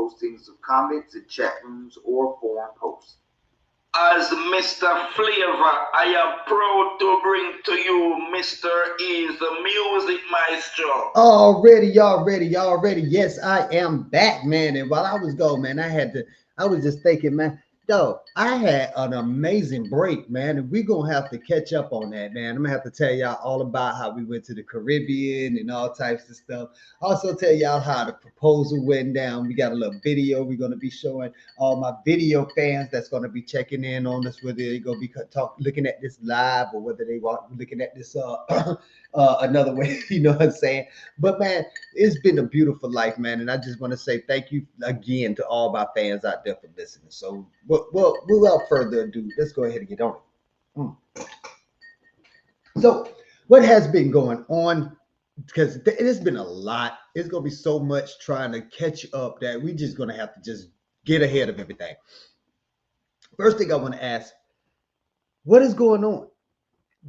postings of comments in chat rooms or forum posts. As Mr. Flavor, I am proud to bring to you Mr. Is the Music Maestro. Y'all ready. Yes, I am back, man. And while I was gone, man, I was just thinking, man, yo, I had an amazing break, man. And we're gonna have to catch up on that, man. I'm gonna have to tell y'all all about how we went to the Caribbean and all types of stuff. Also tell y'all how the proposal went down. We got a little video we're gonna be showing all my video fans that's gonna be checking in on us, whether they gonna be looking at this live or whether they want looking at this another way, you know what I'm saying? But man, it's been a beautiful life, man, and I just want to say thank you again to all my fans out there for listening. So, without further ado, let's go ahead and get on it. So, what has been going on? Because it's been a lot. It's gonna be so much trying to catch up that we just gonna have to just get ahead of everything. First thing I want to ask, what is going on?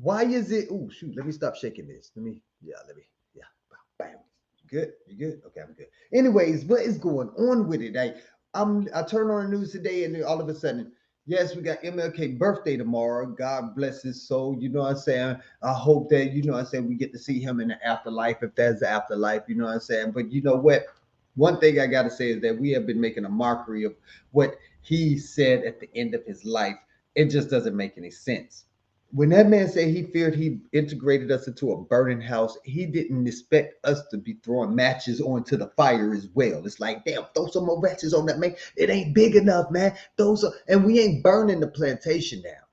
Why is it? Oh shoot! Let me stop shaking this. Yeah. Bam. You good? Okay, I'm good. Anyways, what is going on with it? I turned on the news today, and then all of a sudden, yes, we got MLK birthday tomorrow. God bless his soul. You know what I'm saying? I hope that you know what I'm saying we get to see him in the afterlife, if there's an afterlife. You know what I'm saying? But you know what? One thing I gotta say is that we have been making a mockery of what he said at the end of his life. It just doesn't make any sense. When that man said he feared he integrated us into a burning house, he didn't expect us to be throwing matches onto the fire as well. It's like, damn, throw some more matches on that, man. It ain't big enough, man. And we ain't burning the plantation down.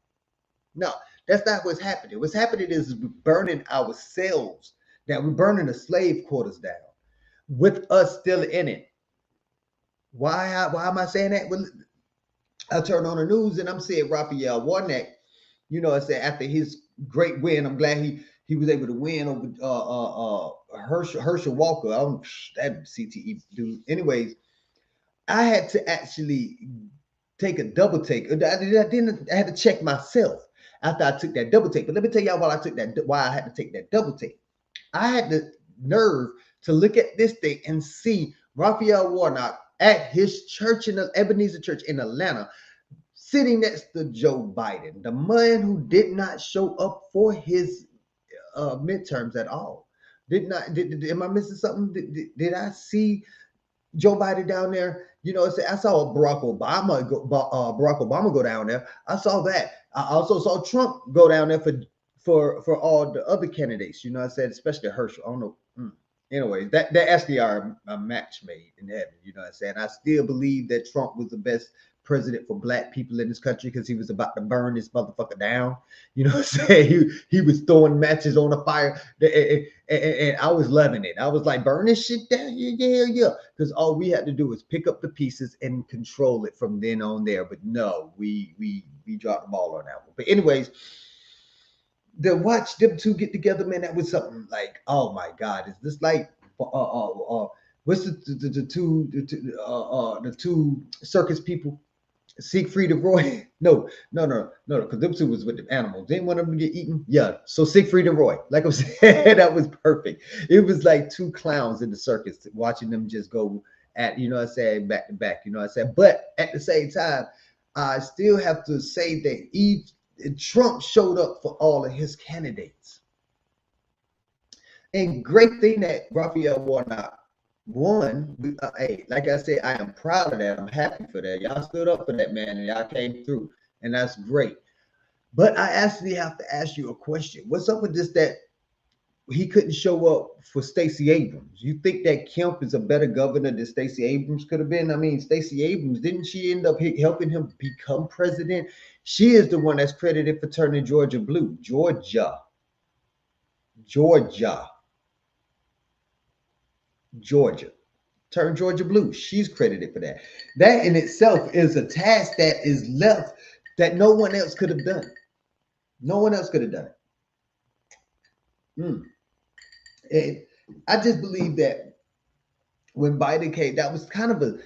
No, that's not what's happening. What's happening is we're burning ourselves down. We're burning the slave quarters down with us still in it. Why am I saying that? Well, I turn on the news and I'm seeing Raphael Warnock. You know, I said after his great win, I'm glad he was able to win over Herschel Walker. I don't that CTE dude. Anyways, I had to actually take a double take. I had to check myself after I took that double take. But let me tell y'all why I had to take that double take. I had the nerve to look at this thing and see Raphael Warnock at his church in the Ebenezer Church in Atlanta, sitting next to Joe Biden, the man who did not show up for his midterms at all. Am I missing something? Did I see Joe Biden down there? You know, I saw Barack Obama go down there. I saw that. I also saw Trump go down there for all the other candidates. You know, I said especially Herschel. I don't know. Anyways, that actually are a match made in heaven. You know what I'm saying? I still believe that Trump was the best president for black people in this country because he was about to burn this motherfucker down. You know what I'm saying? He was throwing matches on the fire, and I was loving it. I was like, burn this shit down, yeah. Because all we had to do was pick up the pieces and control it from then on there. But no, we dropped the ball on that one. But anyways, to watch them two get together, man, that was something like, oh my God, is this like what's the two circus people? Siegfried and Roy. No, because them two was with the animals. Didn't one of them get eaten? Yeah. So Siegfried and Roy, like I was saying, that was perfect. It was like two clowns in the circus, watching them just go at, you know what I'm saying, back to back, you know what I'm saying? But at the same time, I still have to say that Trump showed up for all of his candidates. And great thing that Raphael Warnock won. Hey, like I said, I am proud of that. I'm happy for that. Y'all stood up for that man and y'all came through, and that's great. But I actually have to ask you a question. What's up with this that he couldn't show up for Stacey Abrams? You think that Kemp is a better governor than Stacey Abrams could have been? I mean, Stacey Abrams, didn't she end up helping him become president? She is the one that's credited for turning Georgia blue. Georgia. Turn Georgia blue. She's credited for that. That in itself is a task that is left that no one else could have done. No one else could have done it. And I just believe that when Biden came, that was kind of a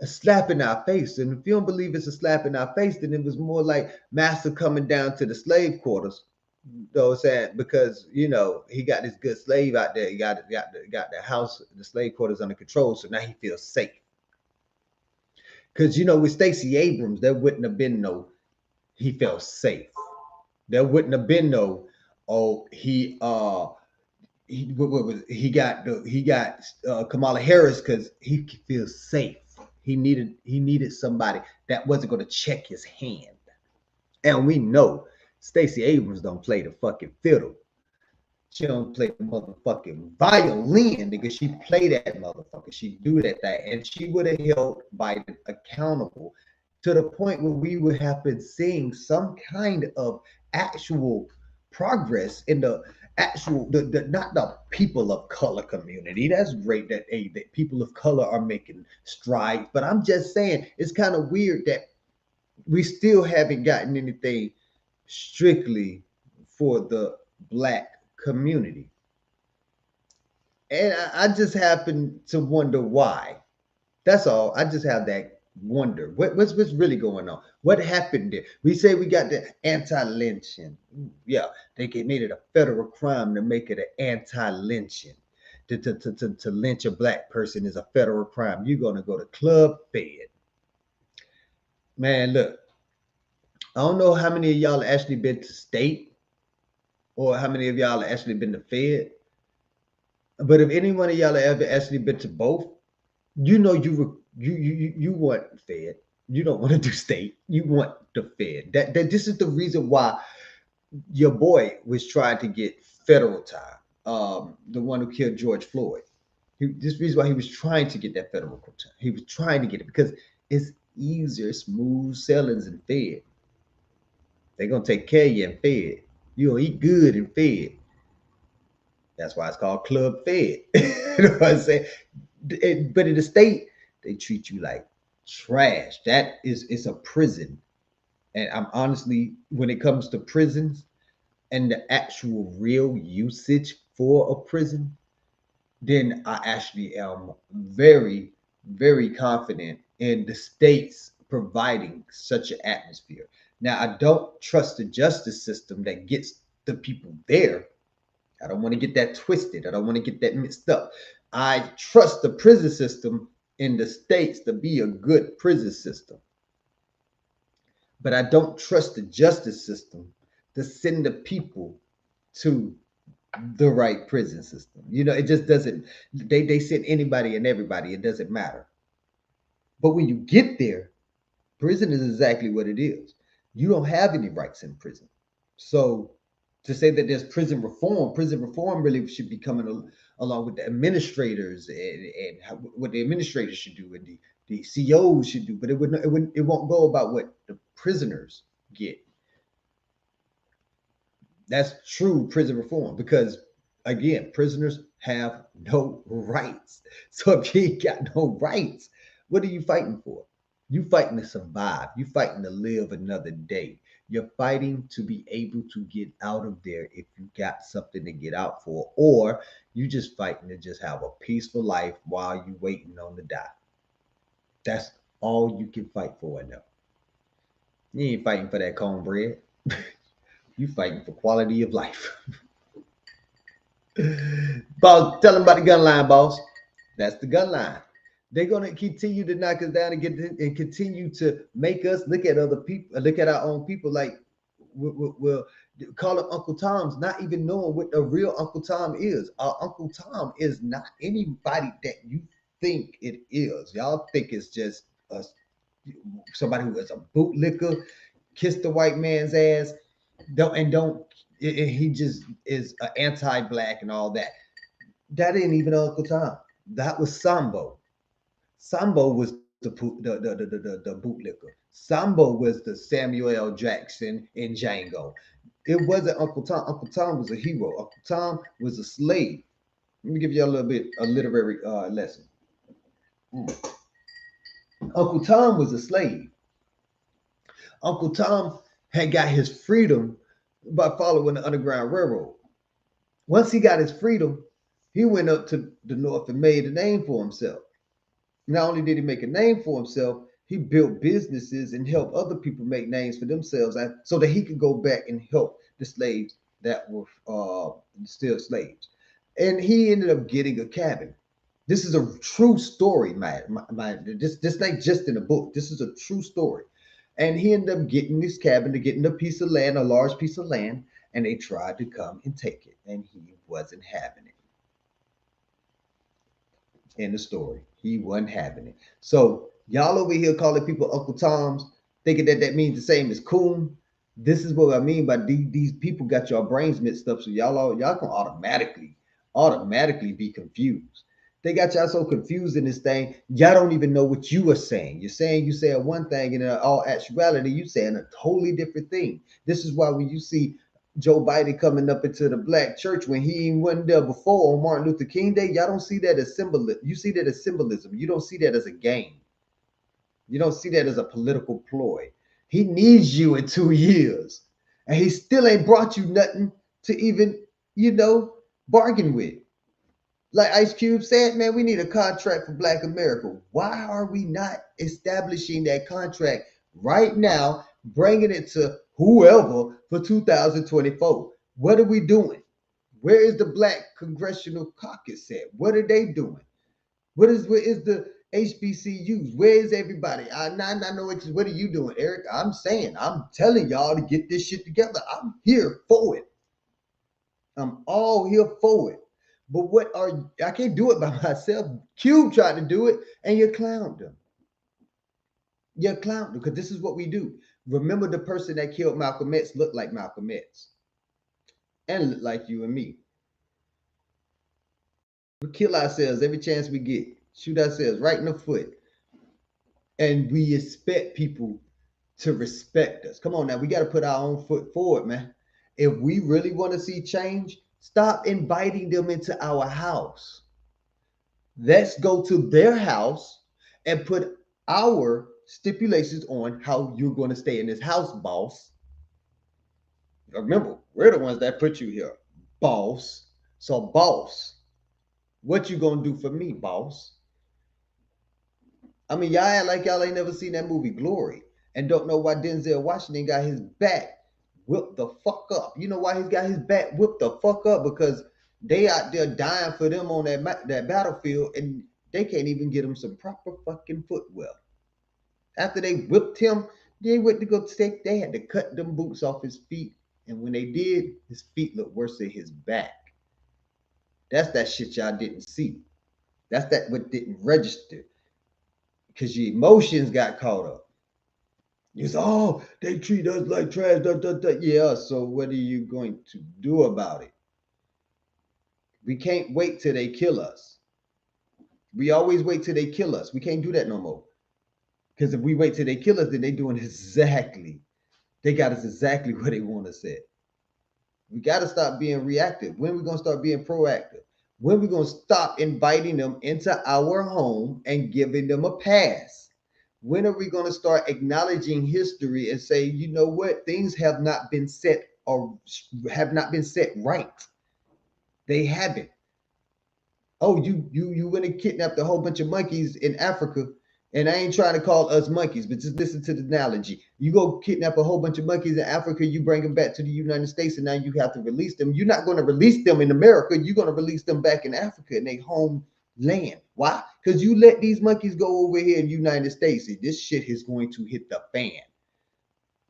slap in our face. And if you don't believe it's a slap in our face, then it was more like Master coming down to the slave quarters. Though saying because you know he got this good slave out there, he got the house, the slave quarters under control, so now he feels safe. Because with Stacey Abrams, there wouldn't have been no he felt safe. There wouldn't have been no he got Kamala Harris because he feels safe. He needed somebody that wasn't going to check his hand. And we know Stacey Abrams don't play the fucking fiddle. She don't play the motherfucking violin because she play that motherfucker. She do that thing. And she would have held Biden accountable to the point where we would have been seeing some kind of actual progress in the actual not the people of color community. That's great that that people of color are making strides. But I'm just saying it's kind of weird that we still haven't gotten anything strictly for the black community. And I just happen to wonder why. That's all. I just have that wonder. What's really going on? What happened there? We say we got the anti-lynching. Yeah, made it a federal crime to make it an anti-lynching. To lynch a black person is a federal crime. You're gonna go to club fed. Man, look, I don't know how many of y'all actually been to state or how many of y'all have actually been to fed. But if any one of y'all have ever actually been to both, you want fed. You don't want to do state. You want the fed. That this is the reason why your boy was trying to get federal time. The one who killed George Floyd. This reason why he was trying to get that federal time. He was trying to get it because it's easier, smooth sailings and fed. They're gonna take care of you and fed. You gonna eat good and fed. That's why it's called club fed. You know what I'm saying? But in the state, they treat you like trash. It's a prison. And I'm honestly, when it comes to prisons and the actual real usage for a prison, then I actually am very, very confident in the states providing such an atmosphere. Now, I don't trust the justice system that gets the people there. I don't want to get that twisted. I don't want to get that mixed up. I trust the prison system in the states to be a good prison system. But I don't trust the justice system to send the people to the right prison system. It just doesn't. They send anybody and everybody. It doesn't matter. But when you get there, prison is exactly what it is. You don't have any rights in prison. So to say that there's prison reform really should be coming along with the administrators and what the administrators should do and the COs should do. But it won't go about what the prisoners get. That's true prison reform because again, prisoners have no rights. So if you ain't got no rights, what are you fighting for? You fighting to survive. You fighting to live another day. You're fighting to be able to get out of there if you got something to get out for, or you just fighting to just have a peaceful life while you waiting on to die. That's all you can fight for now. You ain't fighting for that cornbread. You fighting for quality of life. Boss, tell them about the gun line, boss. That's the gun line. They're gonna continue to knock us down and continue to make us look at other people, look at our own people like we'll call them Uncle Toms, not even knowing what a real Uncle Tom is. Our Uncle Tom is not anybody that you think it is. Y'all think it's just somebody who is a bootlicker, kissed the white man's ass, he just is anti-black and all that. That ain't even Uncle Tom. That was Sambo. Sambo was the bootlicker. Sambo was the Samuel L. Jackson in Django. It wasn't Uncle Tom. Uncle Tom was a hero. Uncle Tom was a slave. Let me give you a little bit a literary lesson. Uncle Tom was a slave. Uncle Tom had got his freedom by following the Underground Railroad. Once he got his freedom, he went up to the North and made a name for himself. Not only did he make a name for himself, he built businesses and helped other people make names for themselves so that he could go back and help the slaves that were still slaves. And he ended up getting a cabin. This is a true story, this ain't just in a book. This is a true story. And he ended up getting this cabin, to getting a piece of land, a large piece of land, and they tried to come and take it, and he wasn't having it. In the story, he wasn't having it. So y'all over here calling people Uncle Toms, thinking that that means the same as coon. This is what I mean by these people got your brains mixed up. So y'all can automatically be confused. They got y'all so confused in this thing, y'all don't even know what you are saying. You saying one thing, and in all actuality, you saying a totally different thing. This is why when you see Joe Biden coming up into the black church when he wasn't there before on Martin Luther King Day, y'all don't see that as symbolism. You see that as symbolism. You don't see that as a game. You don't see that as a political ploy. He needs you in 2 years, and he still ain't brought you nothing to even, bargain with. Like Ice Cube said, man, we need a contract for Black America. Why are we not establishing that contract right now, bringing it to whoever for 2024? What are we doing? Where is the Black Congressional Caucus at? What are they doing? Where is the HBCUs? Where is everybody? I know what are you doing, Eric? I'm telling y'all to get this shit together. I'm here for it. I'm all here for it. But I can't do it by myself. Cube tried to do it, and you clowned him. You clowned him because this is what we do. Remember, the person that killed Malcolm X looked like Malcolm X and looked like you and me. We kill ourselves every chance we get, shoot ourselves right in the foot, and we expect people to respect us. Come on now, we got to put our own foot forward, man. If we really want to see change, stop inviting them into our house. Let's go to their house and put our stipulations on how you're going to stay in this house, boss. Remember, we're the ones that put you here, boss. So, boss, what you gonna do for me, boss? I mean, y'all act like y'all ain't never seen that movie Glory and don't know why Denzel Washington got his back whipped the fuck up. You know why he's got his back whipped the fuck up? Because they out there dying for them on that battlefield, and they can't even get him some proper fucking footwear. After they whipped him, they went to go take. They had to cut them boots off his feet, and when they did, his feet looked worse than his back. That's that shit y'all didn't see. That's that what didn't register because your emotions got caught up. You say, oh, they treat us like trash. Da, da, da. Yeah, so what are you going to do about it? We can't wait till they kill us. We always wait till they kill us. We can't do that no more. Because if we wait till they kill us, then they doing exactly. They got us exactly where they want us at. We got to stop being reactive. When are we going to start being proactive? When are we going to stop inviting them into our home and giving them a pass? When are we going to start acknowledging history and say, you know what, things have not been set or have not been set right? They haven't. Oh, you went and kidnapped a whole bunch of monkeys in Africa, and I ain't trying to call us monkeys, but just listen to the analogy. You go kidnap a whole bunch of monkeys in Africa, you bring them back to the United States, and now you have to release them. You're not going to release them in America. You're going to release them back in Africa in their homeland. Why? Because you let these monkeys go over here in the United States, and this shit is going to hit the fan.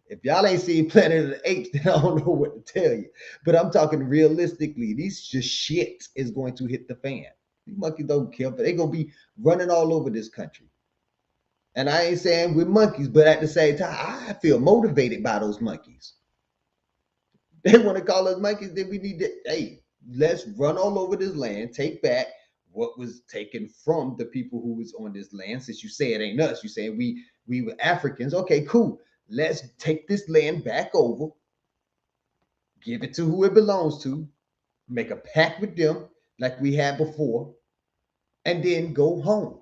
If y'all ain't seen Planet of the Apes, then I don't know what to tell you. But I'm talking realistically. These just shit is going to hit the fan. These monkeys don't care, but they're going to be running all over this country. And I ain't saying we're monkeys, but at the same time, I feel motivated by those monkeys. They want to call us monkeys, then we need to, hey, let's run all over this land, take back what was taken from the people who was on this land. Since you say it ain't us, you saying we were Africans. Okay, cool. Let's take this land back over, give it to who it belongs to, make a pact with them like we had before, and then go home.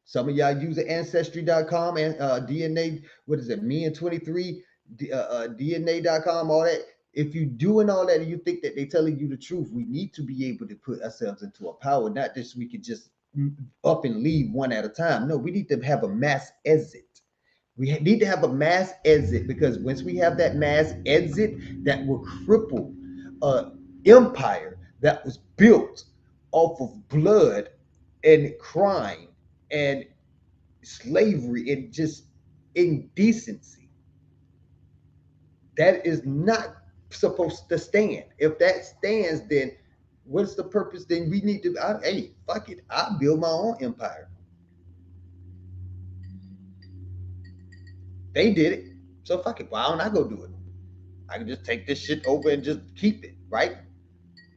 Some of y'all use ancestry.com and DNA, what is it, me and 23, DNA.com, all that. If you're doing all that and you think that they're telling you the truth, we need to be able to put ourselves into a power, not just we could just up and leave one at a time. No, we need to have a mass exit. We need to have a mass exit because once we have that mass exit, that will cripple an empire that was built off of blood and crime and slavery and just indecency. That is not supposed to stand. If that stands, then what's the purpose? Then we need to, hey, fuck it. I'll build my own empire. They did it. So fuck it. Why don't I go do it? I can just take this shit over and just keep it, right?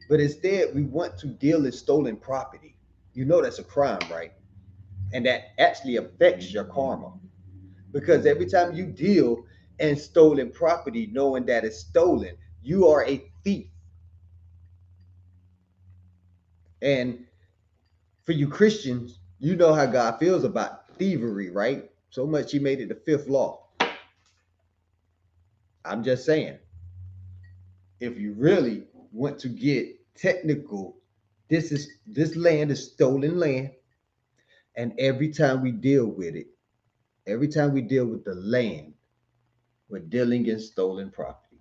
But instead, we want to deal in stolen property. You know that's a crime, right? And that actually affects your karma. Because every time you deal in stolen property, knowing that it's stolen, you are a thief. And for you Christians, you know how God feels about thievery, right? So much he made it the fifth law. I'm just saying, if you really want to get technical, this land is stolen land. And every time we deal with it, every time we deal with the land, we're dealing in stolen property.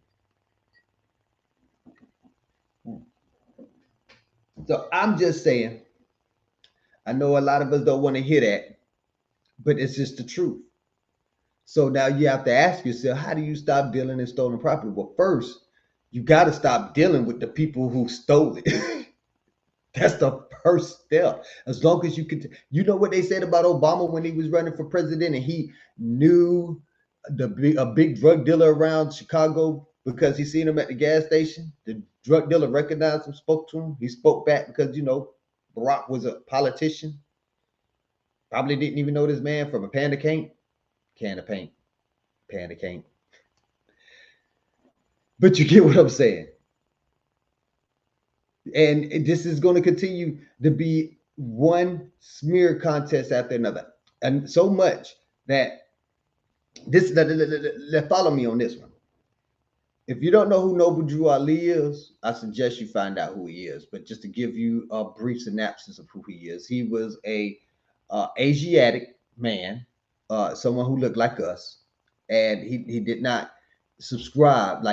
So I'm just saying, I know a lot of us don't want to hear that, but it's just the truth. So now you have to ask yourself, how do you stop dealing in stolen property? Well, first, you got to stop dealing with the people who stole it. That's the first step. As long as you could, you know what they said about Obama when he was running for president, and he knew a big drug dealer around Chicago because he seen him at the gas station. The drug dealer recognized him, spoke to him. He spoke back because Barack was a politician. Probably didn't even know this man from a pan of paint, can of paint, pan of paint. But you get what I'm saying. And this is going to continue to be one smear contest after another. And so much that follow me on this one. If you don't know who Noble Drew Ali is, I suggest you find out who he is. But just to give you a brief synopsis of who he is, he was a Asiatic man, someone who looked like us, and he did not subscribe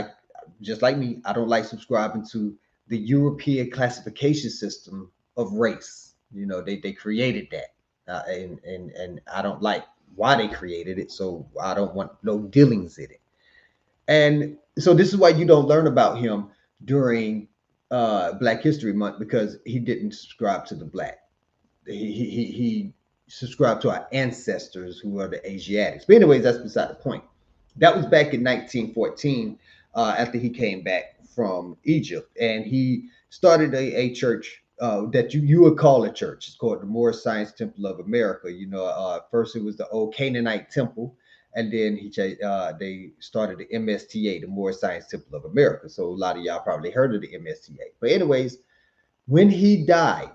just like me. I don't like subscribing to the European classification system of race. They created that, and I don't like why they created it. So I don't want no dealings in it. And so this is why you don't learn about him during Black History Month, because he didn't subscribe to the black. He subscribed to our ancestors who are the Asiatics. But anyways, that's beside the point. That was back in 1914, after he came back from Egypt, and he started a church that you would call a church. It's called the Moorish Science Temple of America. First it was the old Canaanite Temple, and then they started the MSTA, the Moorish Science Temple of America. So a lot of y'all probably heard of the MSTA. But anyways, when he died,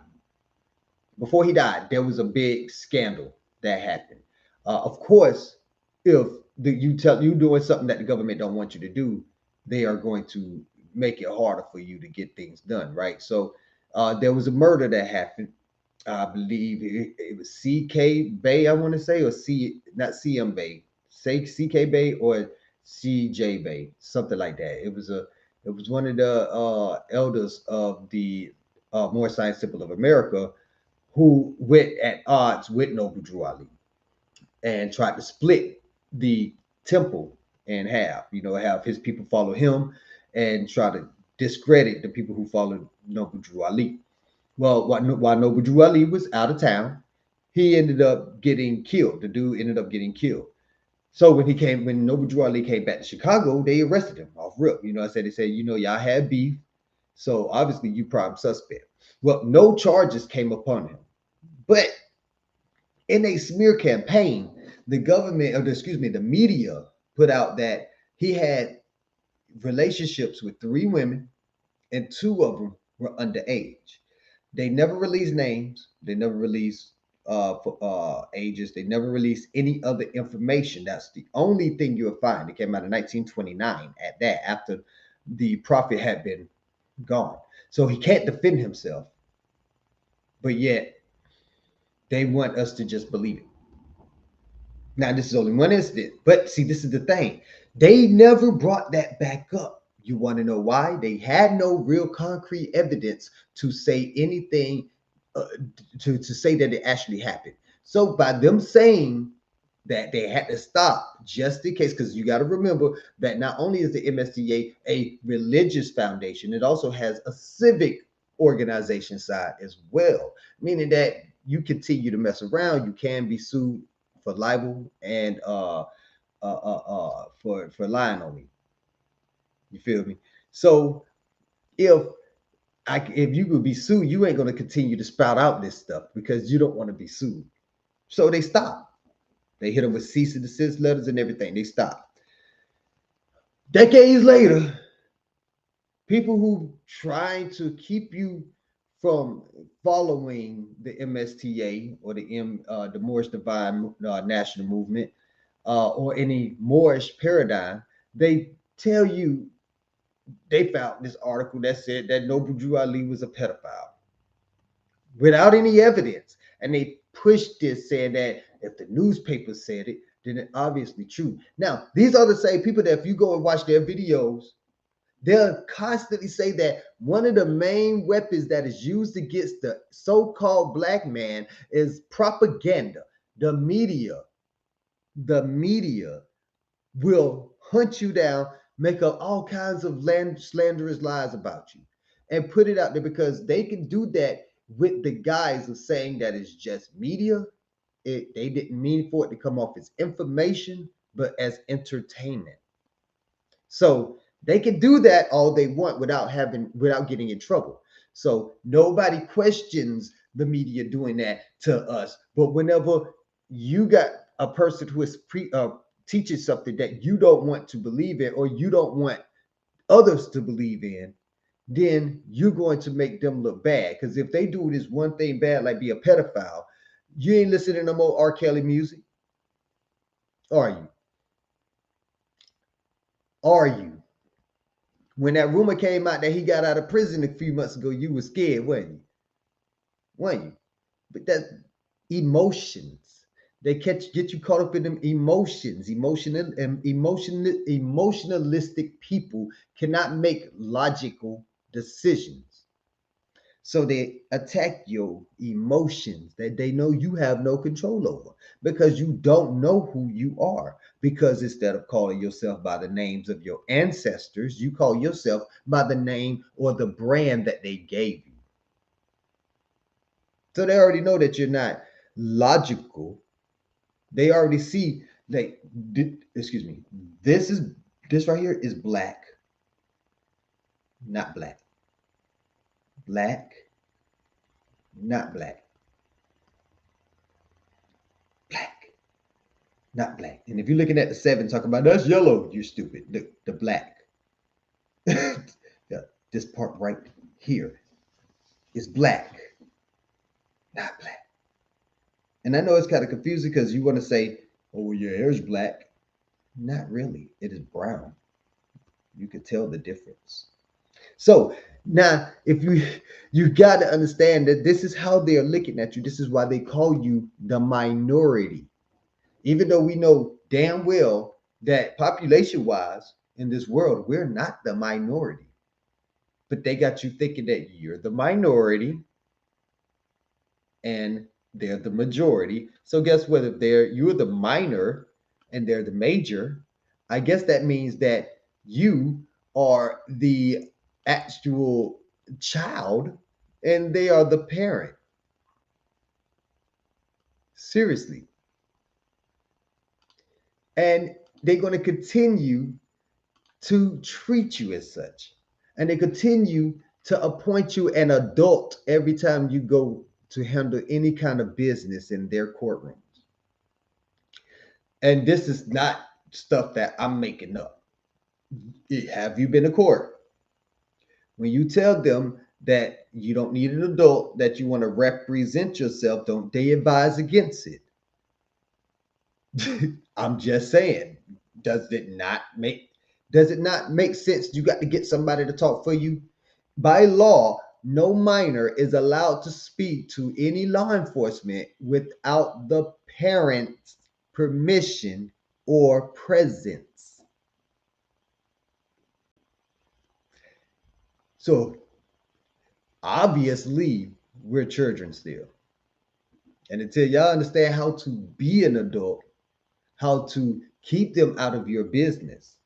before he died, there was a big scandal that happened. Of course, if you doing something that the government don't want you to do, they are going to make it harder for you to get things done, right? So there was a murder that happened. I believe it was CK Bay, I want to say, or not CM Bay, say CK Bay or CJ Bay, something like that. It was one of the elders of the Moorish Science Temple of America who went at odds with Noble Drew Ali and tried to split the temple in half. Have his people follow him and try to discredit the people who followed Noble Drew Ali. Well, while Noble Drew Ali was out of town, he ended up getting killed. The dude ended up getting killed. So when Noble Drew Ali came back to Chicago, they arrested him off rip. They said, y'all had beef. So obviously you prime suspect. Well, no charges came upon him. But in a smear campaign, the media put out that he had relationships with 3 women, and 2 of them were underage. They never released names. They never released ages. They never released any other information. That's the only thing you'll find. It came out in 1929 at that, after the prophet had been gone. So he can't defend himself. But yet, they want us to just believe it. Now, this is only one incident, but see, this is the thing. They never brought that back up. You want to know why? They had no real concrete evidence to say anything uh, to say that it actually happened. So by them saying that they had to stop just in case, because you got to remember that not only is the MSTA a religious foundation, it also has a civic organization side as well, meaning that you continue to mess around, you can be sued for libel and for lying on me. You feel me? So if if you could be sued, you ain't gonna continue to spout out this stuff because you don't want to be sued. So they stop. They hit them with cease and desist letters and everything. They stop. Decades later, people who trying to keep you from following the MSTA or the Moorish Divine National Movement or any Moorish paradigm, they tell you they found this article that said that Noble Drew Ali was a pedophile without any evidence. And they pushed this saying that if the newspaper said it, then it's obviously true. Now, these are the same people that if you go and watch their videos, they'll constantly say that one of the main weapons that is used against the so-called black man is propaganda. The media, the media will hunt you down, make up all kinds of slanderous lies about you, and put it out there because they can do that with the guise of saying that it's just media. They didn't mean for it to come off as information, but as entertainment. So they can do that all they want without getting in trouble. So nobody questions the media doing that to us. But whenever you got a person who is teaching something that you don't want to believe in or you don't want others to believe in, then you're going to make them look bad. Because if they do this one thing bad, like be a pedophile, you ain't listening to no more R. Kelly music, are you? Are you? When that rumor came out that he got out of prison a few months ago, you were scared, wasn't you? Wasn't you? But that emotions, they get you caught up in them emotions. Emotionalistic people cannot make logical decisions. So they attack your emotions that they know you have no control over because you don't know who you are. Because instead of calling yourself by the names of your ancestors, you call yourself by the name or the brand that they gave you. So they already know that you're not logical. They already see, like, excuse me, this right here is black, not black. Black, not black. Black, not black. And if you're looking at the seven talking about that's yellow, you're stupid. The black. Yeah, this part right here is black, not black. And I know it's kind of confusing because you want to say, oh, your hair's black. Not really. It is brown. You could tell the difference. So now, if you got to understand that this is how they are looking at you. This is why they call you the minority. Even though we know damn well that population wise in this world, we're not the minority. But they got you thinking that you're the minority and they're the majority. So guess what? If you're the minor and they're the major, I guess that means that you are the actual child and they are the parent. Seriously. And they're going to continue to treat you as such. And they continue to appoint you an adult every time you go to handle any kind of business in their courtrooms. And this is not stuff that I'm making up. Have you been to court? When you tell them that you don't need an adult, that you want to represent yourself, don't they advise against it? I'm just saying, does it not make sense? You got to get somebody to talk for you. By law, no minor is allowed to speak to any law enforcement without the parent's permission or presence. So obviously, we're children still. And until y'all understand how to be an adult, how to keep them out of your business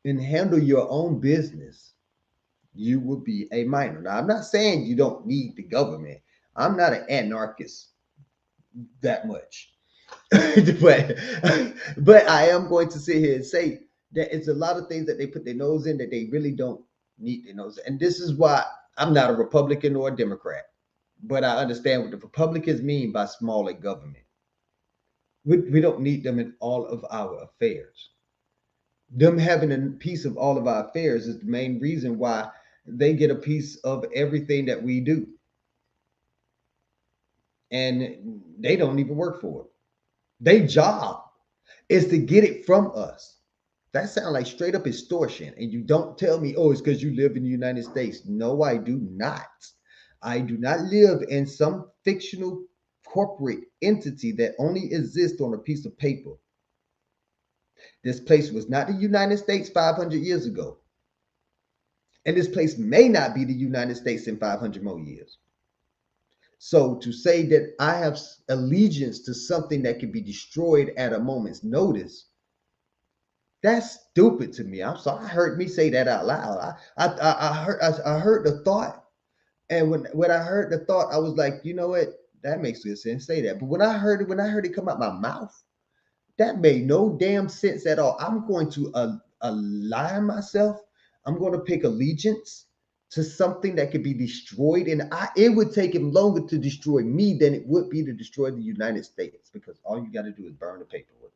and handle your own business, you will be a minor. Now, I'm not saying you don't need the government. I'm not an anarchist that much. but I am going to sit here and say that it's a lot of things that they put their nose in that they really don't need their nose. And this is why I'm not a Republican or a Democrat, but I understand what the Republicans mean by smaller government. We don't need them in all of our affairs. Them having a piece of all of our affairs is the main reason why they get a piece of everything that we do. And they don't even work for it. Their job is to get it from us. That sounds like straight up extortion. And you don't tell me, oh, it's because you live in the United States. No, I do not. I do not live in some fictional corporate entity that only exists on a piece of paper. This place was not the United States 500 years ago. And this place may not be the United States in 500 more years. So to say that I have allegiance to something that can be destroyed at a moment's notice, that's stupid to me. I'm sorry. I heard me say that out loud. I heard the thought, and when I heard the thought, I was like, you know what? That makes good sense. Say that. But when I heard it come out my mouth, that made no damn sense at all. I'm going to align myself. I'm going to pick allegiance to something that could be destroyed, and it would take him longer to destroy me than it would be to destroy the United States, because all you got to do is burn the paperwork.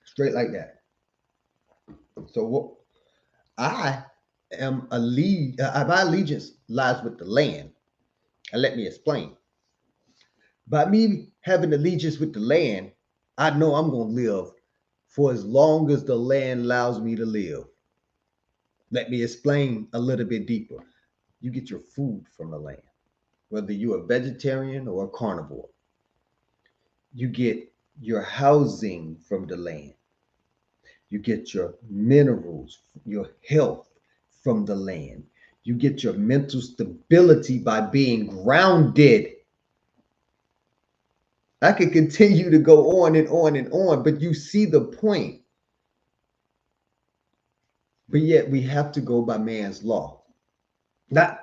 Straight like that. So what I am my allegiance lies with the land. And let me explain. By me having allegiance with the land, I know I'm going to live for as long as the land allows me to live. Let me explain a little bit deeper. You get your food from the land, whether you're a vegetarian or a carnivore. You get your housing from the land. You get your minerals, your health from the land. You get your mental stability by being grounded. I could continue to go on and on and on, but you see the point. But yet we have to go by man's law, not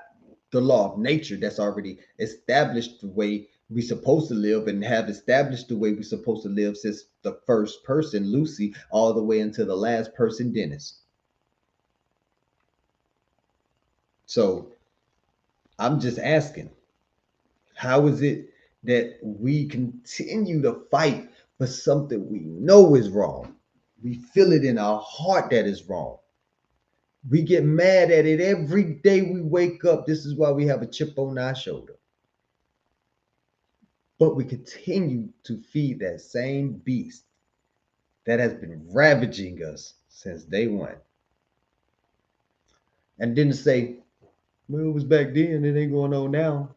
the law of nature that's already established the way we're supposed to live and have established the way we're supposed to live since the first person, Lucy, all the way into the last person, Dennis. So I'm just asking, how is it that we continue to fight for something we know is wrong? We feel it in our heart that is wrong. We get mad at it every day we wake up. This is why we have a chip on our shoulder. But we continue to feed that same beast that has been ravaging us since day one. And then to say, well, it was back then, it ain't going on now.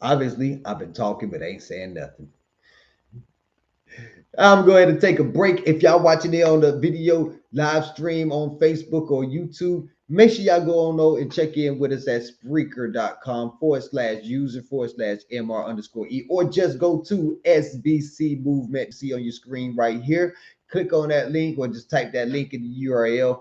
Obviously, I've been talking, but ain't saying nothing. I'm going to take a break. If y'all watching it on the video live stream on Facebook or YouTube, make sure y'all go on over and check in with us at Spreaker.com/user/MR_E, or just go to SBC Movement. See on your screen right here. Click on that link or just type that link in the URL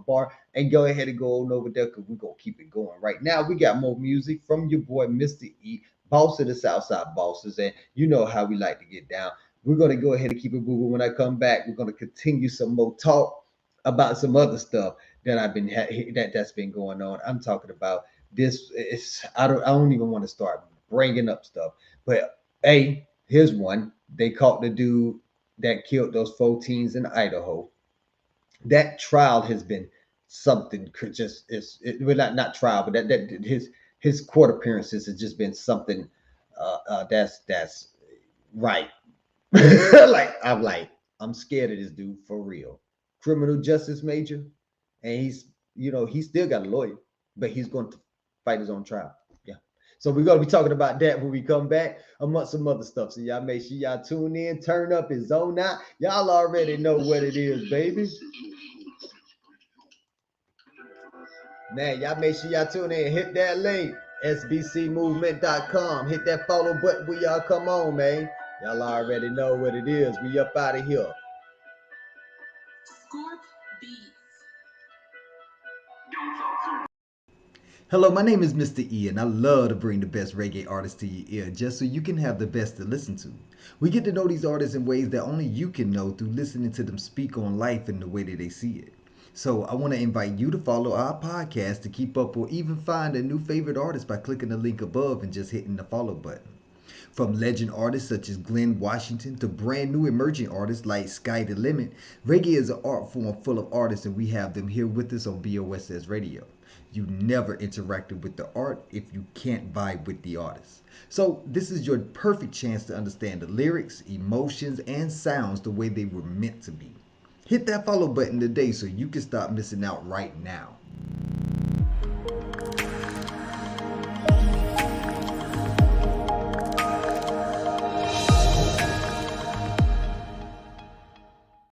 bar and go ahead and go on over there, because we're going to keep it going. Right now, we got more music from your boy, Mr. E, boss of the Southside Bosses, and you know how we like to get down. We're going to go ahead and keep it moving. When I come back, we're going to continue some more talk about some other stuff that that's been going on. I'm talking about this. I don't even want to start bringing up stuff. But here's one. They caught the dude that killed those 4 teens in Idaho. That trial has been something. Well, not trial, but that his court appearances has just been something that's right. I'm scared of this dude for real. Criminal justice major, and he's still got a lawyer, but he's going to fight his own trial. Yeah. So we're gonna be talking about that when we come back, amongst some other stuff. So y'all make sure y'all tune in, turn up, and zone out. Y'all already know what it is, baby. Man, y'all make sure y'all tune in, hit that link, sbcmovement.com. Hit that follow button where y'all come on, man. Y'all already know what it is. We up out of here. Hello, my name is Mr. E, and I love to bring the best reggae artists to your ear just so you can have the best to listen to. We get to know these artists in ways that only you can know through listening to them speak on life in the way that they see it. So I want to invite you to follow our podcast to keep up or even find a new favorite artist by clicking the link above and just hitting the follow button. From legend artists such as Glenn Washington to brand new emerging artists like Sky the Limit, reggae is an art form full of artists and we have them here with us on BOSS Radio. You never interacted with the art if you can't vibe with the artist. So this is your perfect chance to understand the lyrics, emotions, and sounds the way they were meant to be. Hit that follow button today so you can stop missing out right now.